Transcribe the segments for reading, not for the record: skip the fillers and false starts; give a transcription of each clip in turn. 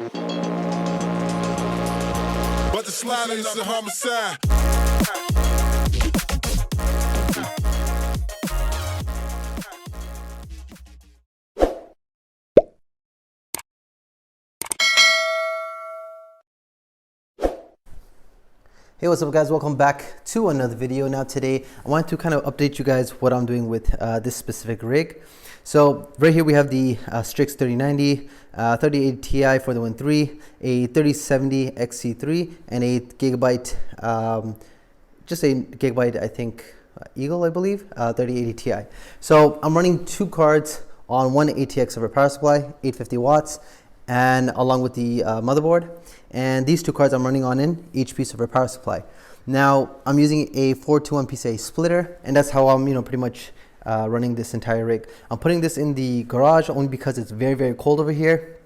But the sliding is a homicide. Hey, what's up guys, welcome back to another video. Now today I want to kind of update you guys what I'm doing with this specific rig. So right here we have the Strix 3090, 3080 Ti for the 1.3, a 3070 XC3, and a gigabyte, just a gigabyte I think Eagle I believe, 3080 Ti. So I'm running two cards on one ATX server power supply, 850 watts, and along with the motherboard. And these two cards I'm running on an HP server power supply. Now I'm using a 421 PCIe splitter, and that's how I'm pretty much running this entire rig. I'm putting this in the garage only because it's very, very cold over here.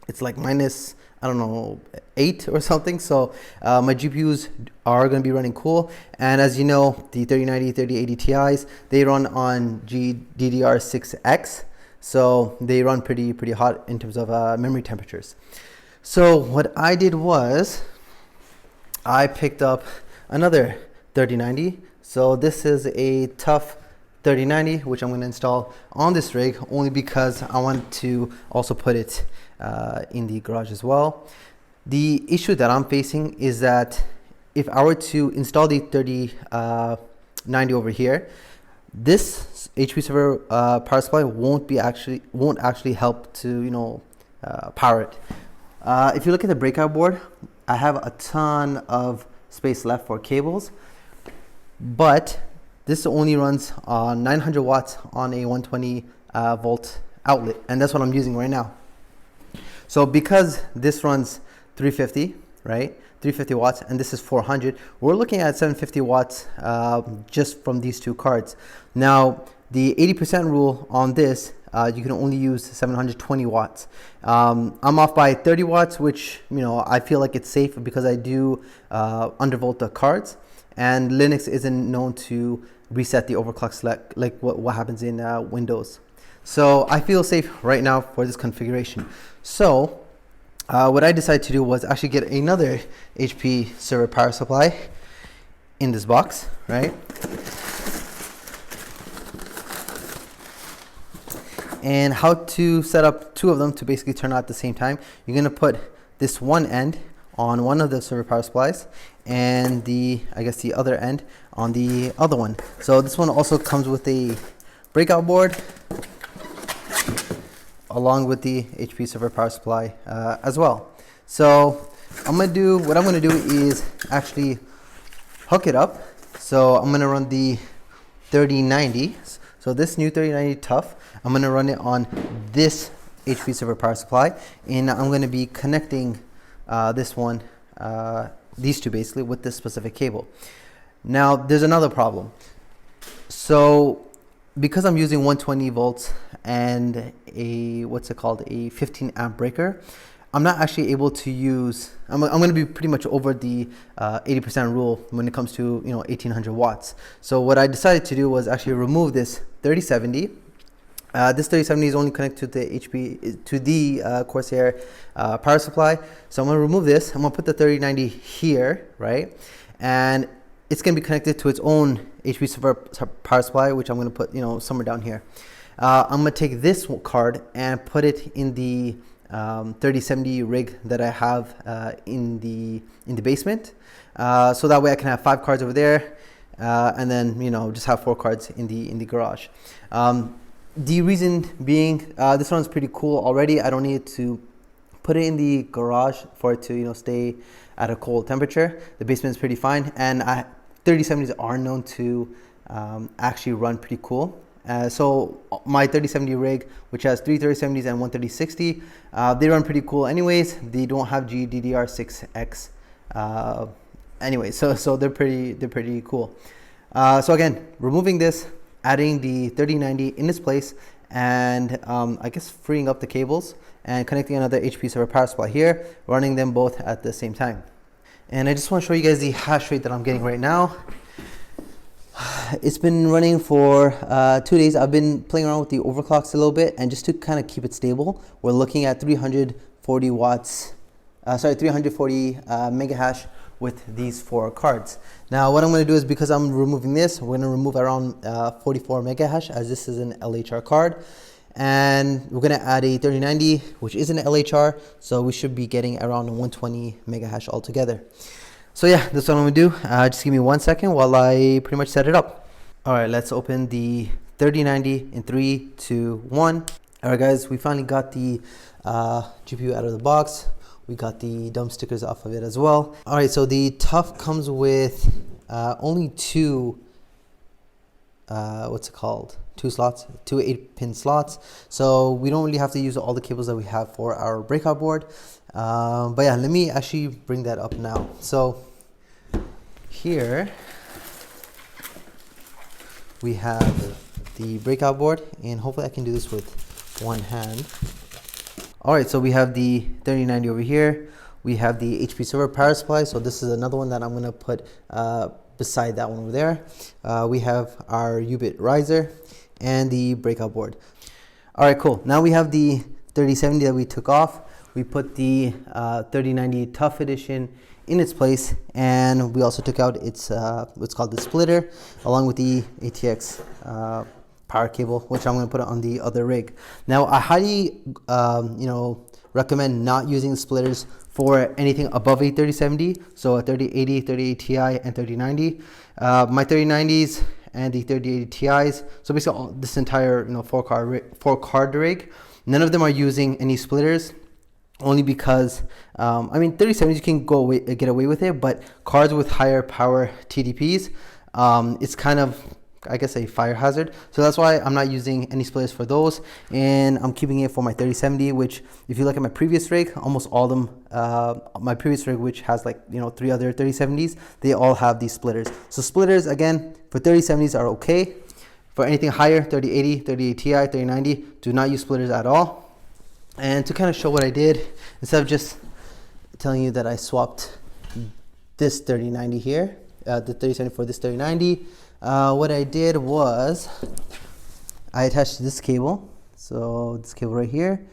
It's like minus, I don't know, 8 or something. So my GPUs are going to be running cool. And as you know, the 3090, 3080 Ti's, they run on GDDR6X. So they run pretty hot in terms of memory temperatures. So what I did was I picked up another 3090. So this is a tough 3090, which I'm going to install on this rig only because I want to also put it in the garage as well. The issue that I'm facing is that if I were to install the 3090 over here, this HP server power supply won't actually help to power it. If you look at the breakout board, I have a ton of space left for cables, but this only runs on 900 watts on a 120 volt outlet, and that's what I'm using right now. So because this runs 350, right? 350 watts, and this is 400, we're looking at 750 watts just from these two cards. Now, the 80% rule on this, you can only use 720 watts. I'm off by 30 watts, which I feel like it's safe because I do undervolt the cards, and Linux isn't known to reset the overclock select like what happens in Windows. So I feel safe right now for this configuration. So what I decided to do was actually get another HP server power supply in this box, right? And how to set up two of them to basically turn out at the same time. You're going to put this one end on one of the server power supplies and the other end on the other one. So this one also comes with a breakout board along with the HP server power supply as well. So what I'm going to do is actually hook it up. So I'm going to run the 3090. So this new 3090 Tough, I'm going to run it on this HP server power supply, and I'm going to be connecting this one, these two basically, with this specific cable. Now there's another problem. So because I'm using 120 volts and a a 15 amp breaker, I'm not actually able to use, I'm going to be pretty much over the 80% rule when it comes to 1800 watts. So what I decided to do was actually remove this 3070. This 3070 is only connected to the Corsair power supply. So I'm going to remove this. I'm going to put the 3090 here, right? And it's going to be connected to its own HP server power supply, which I'm going to put somewhere down here. I'm going to take this card and put it in the 3070 rig that I have in the basement, so that way I can have 5 cards over there, and then just have 4 cards in the garage. The reason being, this one's pretty cool already. I don't need to put it in the garage for it to stay at a cold temperature. The basement is pretty fine, and 3070s are known to actually run pretty cool. So my 3070 rig, which has 3 3070s and one 3060, they run pretty cool anyways. They don't have GDDR6X anyway, so they're pretty cool. So again, removing this, adding the 3090 in its place, and I guess freeing up the cables and connecting another HP server power supply here, running them both at the same time. And I just want to show you guys the hash rate that I'm getting right now. It's been running for 2 days. I've been playing around with the overclocks a little bit, and just to kind of keep it stable, we're looking at 340 watts 340 mega hash with these 4 cards. Now what I'm going to do is, because I'm removing this, we're going to remove around 44 mega hash, as this is an LHR card, and we're going to add a 3090, which is an LHR, so we should be getting around 120 mega hash altogether. So yeah, that's what I'm going to do. Just give me 1 second while I pretty much set it up. All right, let's open the 3090 in 3, 2, 1. All right guys, we finally got the GPU out of the box. We got the dump stickers off of it as well. All right, so the TUF comes with only 2 what's it called, 2 slots, 2 8-pin slots, so we don't really have to use all the cables that we have for our breakout board. But yeah, let me actually bring that up now. So here we have the breakout board, and hopefully I can do this with one hand. All right, so we have the 3090 over here. We have the HP server power supply, so this is another one that I'm going to put beside that one over there. We have our Ubit riser and the breakout board. All right, cool. Now we have the 3070 that we took off. We put the 3090 TUF edition in its place, and we also took out its what's called the splitter, along with the ATX power cable, which I'm going to put on the other rig. Now I highly recommend not using the splitters for anything above a 3070, so a 3080, 3080 Ti, and 3090. My 3090s and the 3080 Ti's, so basically this entire 4-card rig, none of them are using any splitters, only because I mean 3070s you can get away with it, but cards with higher power TDPs, it's kind of, I guess, a fire hazard. So that's why I'm not using any splitters for those, and I'm keeping it for my 3070, which if you look at my previous rig, almost all of them, my previous rig, which has 3 other 3070s, they all have these splitters. So splitters, again, for 3070s are okay. For anything higher, 3080, 3080 Ti, 3090, do not use splitters at all. And to kind of show what I did, instead of just telling you that I swapped this 3090 here, the 3070 for this 3090, what I did was I attached this cable, so this cable right here,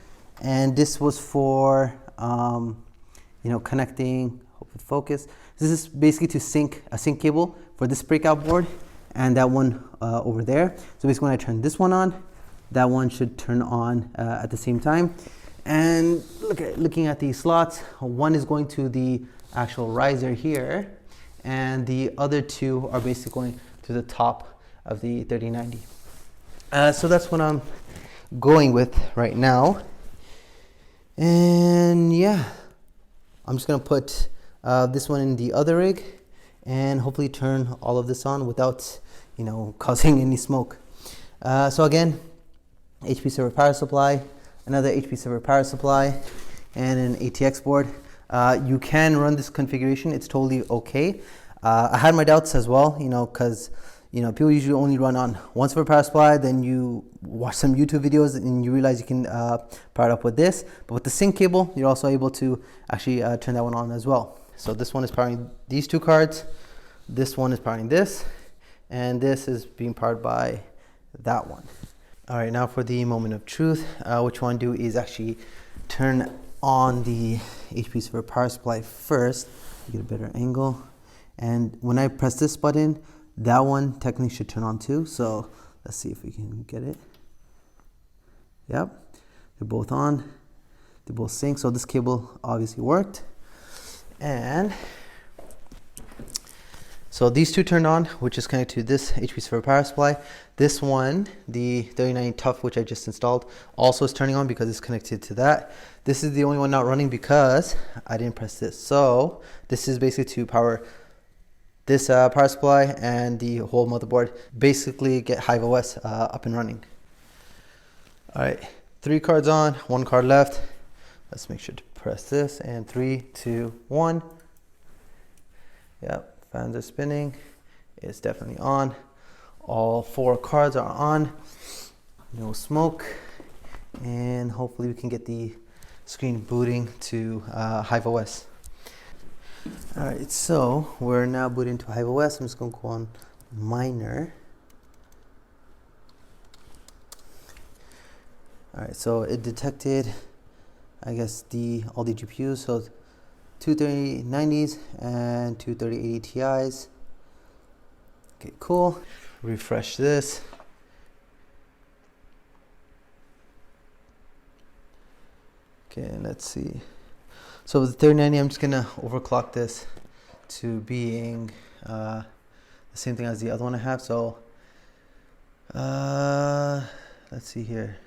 and this was for connecting, hope it focus. This is basically to sync a sync cable for this breakout board and that one over there. So basically when I turn this one on, that one should turn on at the same time. And looking at these slots, one is going to the actual riser here, and the other 2 are basically going to the top of the 3090. So that's what I'm going with right now. And yeah, I'm just gonna put this one in the other rig and hopefully turn all of this on without causing any smoke. So again, HP server power supply, another HP server power supply, and an ATX board. You can run this configuration, it's totally okay. I had my doubts as well, because people usually only run on one server power supply, then you watch some YouTube videos and you realize you can power it up with this. But with the sync cable, you're also able to actually turn that one on as well. So this one is powering these 2 cards, this one is powering this, and this is being powered by that one. All right, now for the moment of truth, what you want to do is actually turn on the HP server power supply first, get a better angle. And when I press this button, that one technically should turn on too. So let's see if we can get it. Yep, they're both on, they're both sync. So this cable obviously worked. And so these 2 turned on, which is connected to this HP server power supply. This one, the 3090 TUF, which I just installed, also is turning on because it's connected to that. This is the only one not running because I didn't press this. So this is basically to power this power supply and the whole motherboard, basically get HiveOS up and running. All right, 3 cards on, 1 card left. Let's make sure to press this, and 3, 2, 1. Yep, fans are spinning. It's definitely on. All 4 cards are on. No smoke. And hopefully we can get the screen booting to HiveOS. All right, so we're now booting to HiveOS. I'm just going to go on minor. All right, so it detected, I guess, all the GPUs. So two 3090s and two 3080 Ti's. Okay, cool. Refresh this. Okay, let's see. So with the 3090, I'm just gonna overclock this to being the same thing as the other one I have. So let's see here,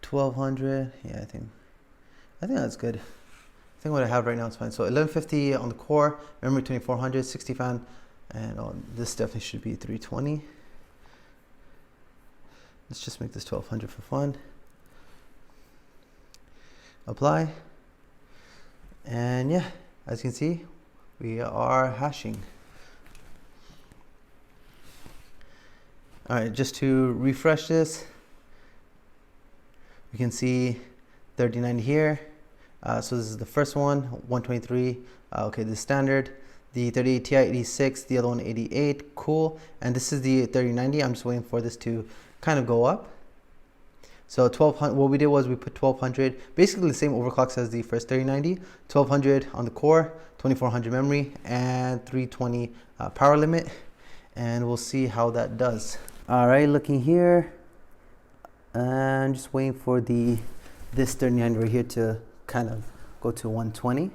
1200. Yeah, I think that's good. I think what I have right now is fine. So 1150 on the core, memory 2400, 60 fan, and this definitely should be 320. Let's just make this 1200 for fun. Apply, and yeah, as you can see, we are hashing. All right, just to refresh this, we can see 3090 here. So this is the first one, 123. Okay, this is standard. The 3080 Ti 86, the other one 88. Cool. And this is the 3090. I'm just waiting for this to kind of go up. So 1200. What we did was we put 1200, basically the same overclocks as the first 3090. 1200 on the core, 2400 memory, and 320 power limit. And we'll see how that does. All right, looking here, and just waiting for this 3090 right here to kind of go to 120.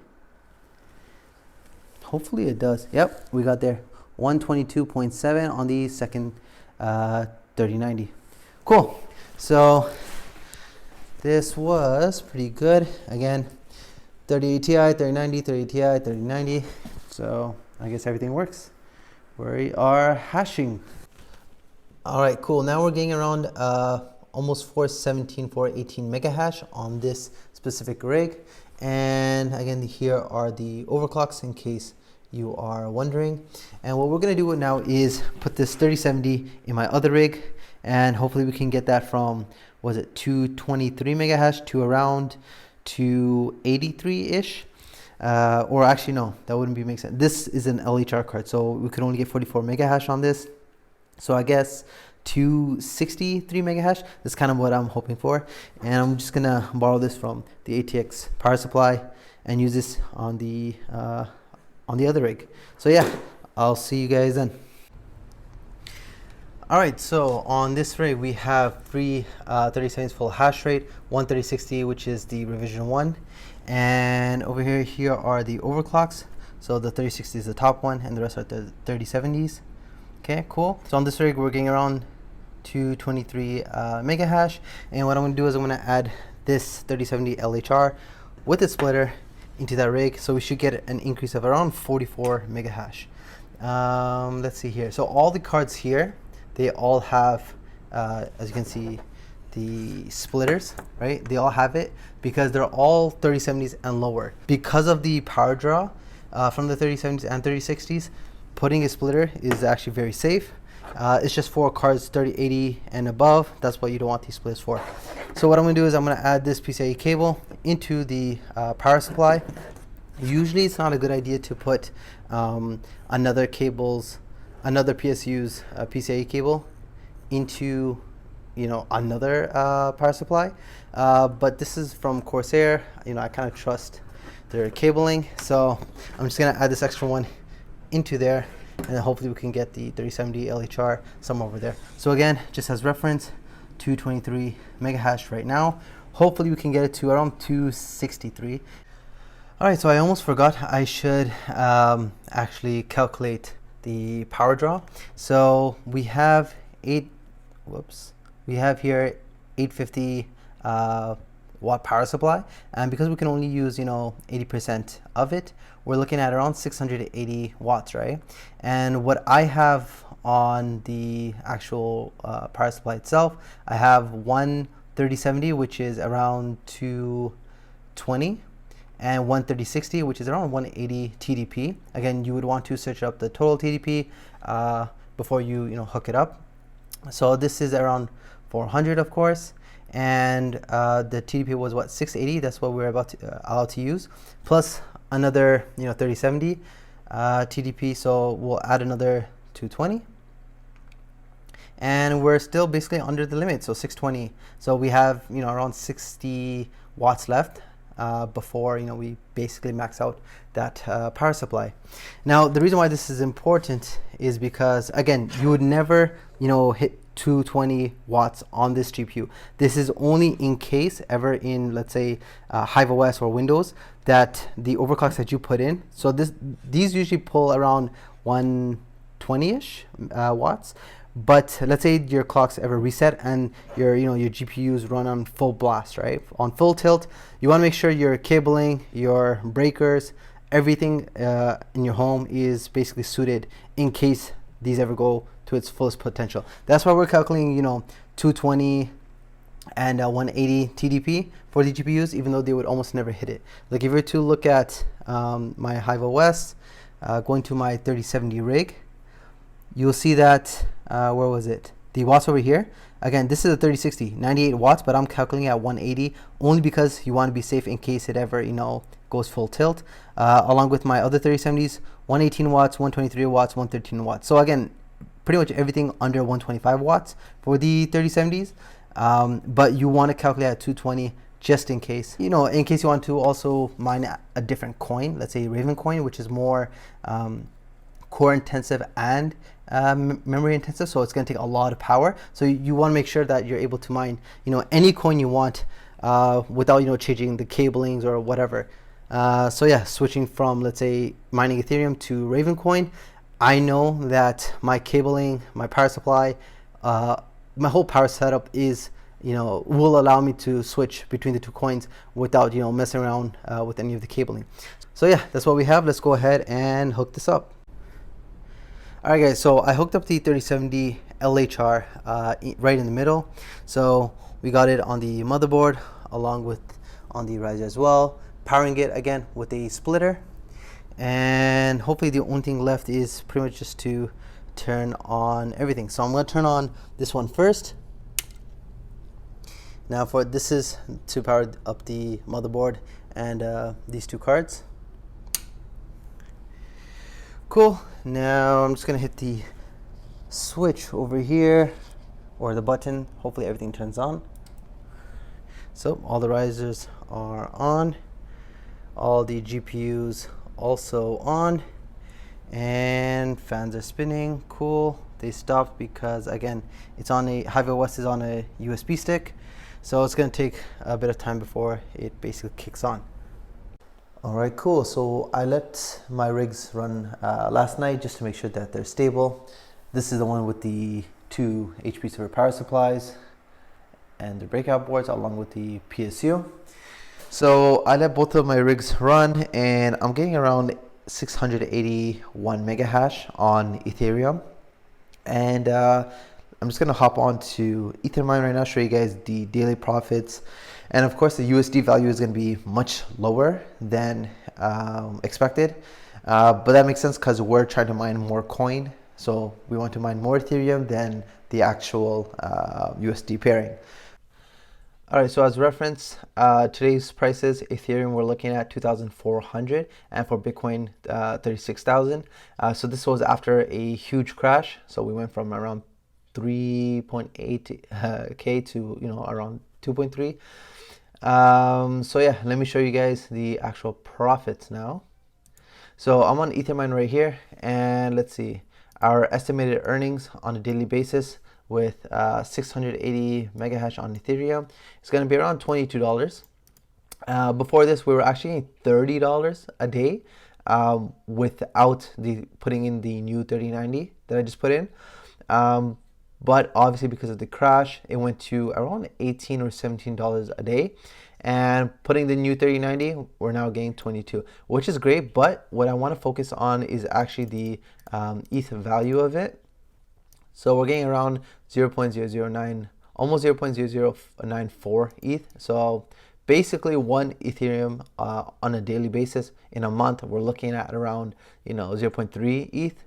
Hopefully it does. Yep, we got there. 122.7 on the second 3090. Cool. So this was pretty good. Again, 3080 Ti, 3090, 3080 Ti, 3090. So I guess everything works. We are hashing. All right, cool. Now we're getting around almost 417, 418 mega hash on this specific rig. And again, here are the overclocks in case you are wondering. And what we're gonna do now is put this 3070 in my other rig, and hopefully we can get that from, was it 223 mega hash to around 283-ish. Or actually no, that wouldn't make sense. This is an LHR card, so we could only get 44 mega hash on this. So I guess 263 mega hash is kind of what I'm hoping for. And I'm just gonna borrow this from the ATX power supply and use this on the other rig. So yeah, I'll see you guys then. All right, so on this rig we have three 3070s full hash rate, one 3060, which is the revision 1, and over here are the overclocks. So the 3060 is the top one, and the rest are the 3070s. Okay, cool. So on this rig we're getting around 223 mega hash, and what I'm gonna do is I'm gonna add this 3070 LHR with its splitter into that rig, so we should get an increase of around 44 mega hash. Let's see here. So all the cards here, they all have, as you can see, the splitters, right? They all have it because they're all 3070s and lower. Because of the power draw from the 3070s and 3060s, putting a splitter is actually very safe. It's just for cards 3080 and above. That's what you don't want these splitters for. So what I'm gonna do is I'm gonna add this PCIe cable into the power supply. Usually it's not a good idea to put another PSU's PCIe cable into, you know, another power supply. But this is from Corsair. You know, I kind of trust their cabling, so I'm just gonna add this extra one into there, and then hopefully we can get the 3070 LHR somewhere over there. So again, just as reference, 223 mega hash right now. Hopefully we can get it to around 263. All right, so I almost forgot. I should actually calculate the power draw. So we have here 850 watt power supply, and because we can only use, you know, 80% of it, we're looking at around 680 watts, right? And what I have on the actual power supply itself, I have one 3070, which is around 220, and one 3060, which is around 180 TDP. Again, you would want to search up the total TDP before you hook it up. So this is around 400, of course, and the TDP was what, 680. That's what we're allowed to use, plus another 3070 TDP. So we'll add another 220, and we're still basically under the limit, so 620. So we have around 60 watts left before we basically max out that power supply. Now the reason why this is important is because, again, you would never hit 220 watts on this GPU. This is only in case ever in, let's say, Hive OS or Windows, that the overclocks that you put in, so these usually pull around 120-ish watts. But let's say your clocks ever reset and your GPUs run on full blast, right? On full tilt, you want to make sure your cabling, your breakers, everything in your home is basically suited in case these ever go to its fullest potential. That's why we're calculating 220 and 180 TDP for the GPUs, even though they would almost never hit it. Like if you were to look at my Hive OS, going to my 3070 rig, you'll see that, where was it? The watts over here. Again, this is a 3060, 98 watts, but I'm calculating at 180 only because you want to be safe in case it ever, goes full tilt. Along with my other 3070s, 118 watts, 123 watts, 113 watts. So again, pretty much everything under 125 watts for the 3070s. But you want to calculate at 220 just in case. In case you want to also mine a different coin, let's say Raven coin, which is more core intensive and memory intensive, so it's going to take a lot of power. So you want to make sure that you're able to mine any coin you want without changing the cablings or whatever. So yeah, switching from, let's say, mining Ethereum to Raven coin, I know that my cabling, my power supply, my whole power setup is will allow me to switch between the two coins without messing around with any of the cabling. So yeah, that's what we have. Let's go ahead and hook this up. Alright guys, so I hooked up the 3070 LHR right in the middle. So we got it on the motherboard along with on the riser as well, powering it again with a splitter, and hopefully the only thing left is pretty much just to turn on everything. So I'm going to turn on this one first. Now this is to power up the motherboard and these two cards. Cool. Now I'm just gonna hit the switch over here, or the button. Hopefully everything turns on. So all the risers are on, all the GPUs also on, and fans are spinning. Cool. They stopped because, again, it's on a Hive OS is on a USB stick, so it's gonna take a bit of time before it basically kicks on. Alright, cool. So I let my rigs run last night just to make sure that they're stable. This is the one with the 2 HP server power supplies and the breakout boards along with the PSU. So I let both of my rigs run and I'm getting around 681 mega hash on Ethereum. And I'm just going to hop on to Ethermine right now, show you guys the daily profits. And of course, the USD value is going to be much lower than expected. But that makes sense because we're trying to mine more coin. So we want to mine more Ethereum than the actual USD pairing. All right, so as reference, today's prices, Ethereum, we're looking at 2,400, and for Bitcoin, 36,000. So this was after a huge crash. So we went from around 3.8K to around 2.3. So yeah, let me show you guys the actual profits now. So I'm on Ethermine right here, and let's see our estimated earnings on a daily basis with 680 mega hash on Ethereum. It's going to be around $22. Before this, we were actually $30 a day without putting in the new 3090 that I just put in. But obviously because of the crash, it went to around $18 or $17 a day. And putting the new 3090, we're now getting 22, which is great. But what I want to focus on is actually the ETH value of it. So we're getting around 0.009, almost 0.0094 ETH. So basically 1 Ethereum on a daily basis in a month, we're looking at around 0.3 ETH.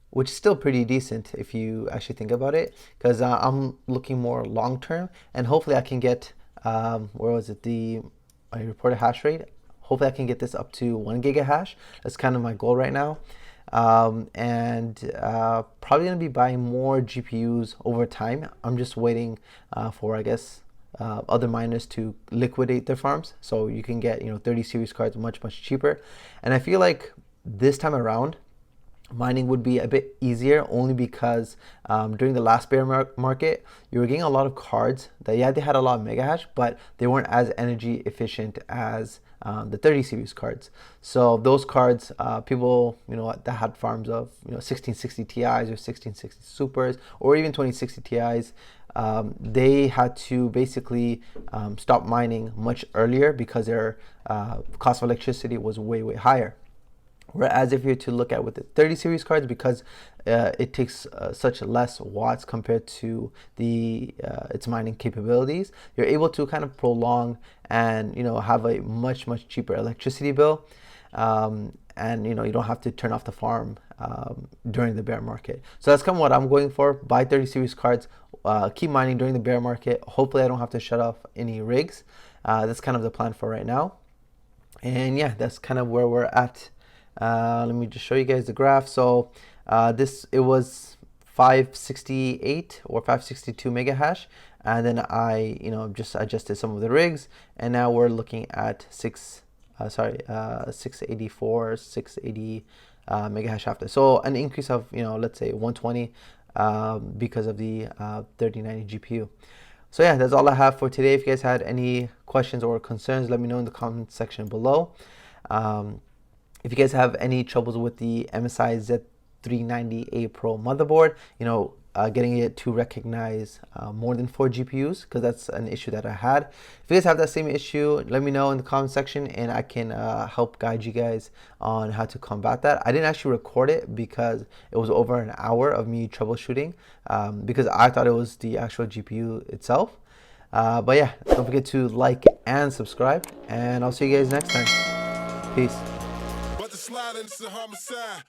Which is still pretty decent if you actually think about it, because I'm looking more long term, and hopefully I can get where was it, I reported hash rate. Hopefully I can get this up to 1 gigahash. That's kind of my goal right now, and probably gonna be buying more GPUs over time. I'm just waiting for, I guess, other miners to liquidate their farms. So you can get 30 series cards much cheaper. And I feel like this time around mining would be a bit easier, only because during the last bear market you were getting a lot of cards that, yeah, they had a lot of mega hash, but they weren't as energy efficient as the 30 series cards. So those cards, people that had farms of 1660 Ti's or 1660 Supers or even 2060 Ti's, they had to basically stop mining much earlier because their cost of electricity was way higher. Whereas if you're to look at with the 30 series cards, because it takes such less watts compared to the its mining capabilities, you're able to kind of prolong and have a much cheaper electricity bill, and you don't have to turn off the farm during the bear market. So that's kind of what I'm going for. Buy 30 series cards, keep mining during the bear market. Hopefully I don't have to shut off any rigs. That's kind of the plan for right now. And yeah, that's kind of where we're at. Let me just show you guys the graph. So it was 568 or 562 mega hash, and then I just adjusted some of the rigs, and now we're looking at 684, 680 mega hash after. So an increase of let's say 120 because of the 3090 GPU. So yeah, that's all I have for today. If you guys had any questions or concerns, let me know in the comment section below. If you guys have any troubles with the MSI Z390 A Pro motherboard, getting it to recognize more than 4 GPUs, because that's an issue that I had. If you guys have that same issue, let me know in the comment section, and I can help guide you guys on how to combat that. I didn't actually record it because it was over an hour of me troubleshooting, because I thought it was the actual GPU itself. But yeah, don't forget to like and subscribe, and I'll see you guys next time. Peace. But the slide into homicide.